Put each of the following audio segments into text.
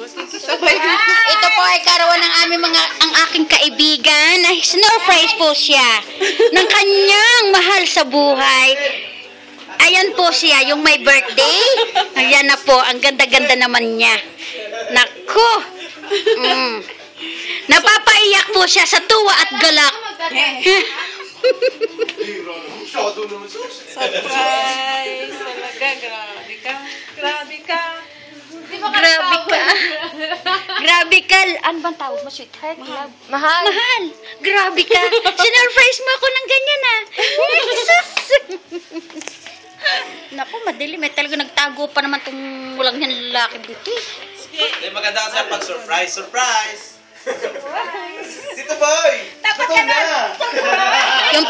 Ito po ay karawan ng ang aking kaibigan na sinurprise po siya ng kanyang mahal sa buhay. Ayan po siya, yung may birthday. Ayan na po, ang ganda-ganda naman niya. Nako. Napapaiyak po siya sa tuwa at galak. Surprise! Talaga, grabe ka. Grabe ka. Grabe ka. Grabe ka. Ano bang tawag mo, sweetheart? Mahal. Mahal. Grabe ka. Sinurprise mo ako ng ganyan, ah. Jesus. Naku, madali. May talaga nagtago pa naman itong walang yan lalaki dito. Maganda kasi pag surprise. Surprise! Dito boy! Takot ka na! Yung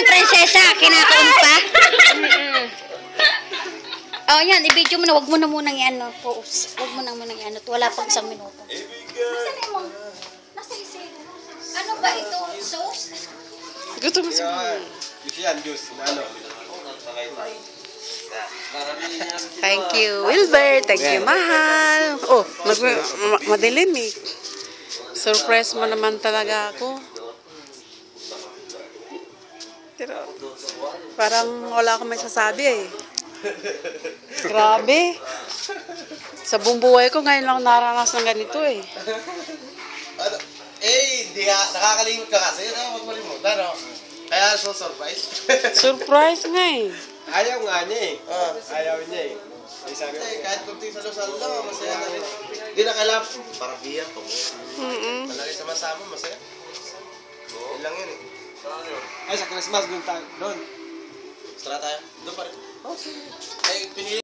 prinsesa, kinakaon pa. Oh, yan, i-video mo na. Wag mo na munang i-ano. Pause. Wag mo na munang i-ano. Wala pang 1 minuto. Nasaan na mo? Nasa isip. Ano ba ito? Sauce? Gusto mo siya. Juice yan, juice. Ano? Thank you, Wilbert. Thank you, mahal. Oh, madilim eh. Surprise mo naman talaga ako. Pero, parang wala akong may sasabi eh. Grabe. Sa buong buhay ko, ngayon lang naranasan ng ganito eh. Hindi ka. Nakakalimot ka kasi. Huwag malimutan, no? Kaya so surprise. Surprise nga eh. Ayaw nga niya eh. Ayaw niya eh. Kahit kunting salo-salo lang, masaya na rin. Hindi na kailangan parang biya po. Malaki sama-sama, masaya. Yun lang yun eh. Ay, sa Christmas doon tayo. Doon. Tara tayo. Doon pa rin. Ay, pinili.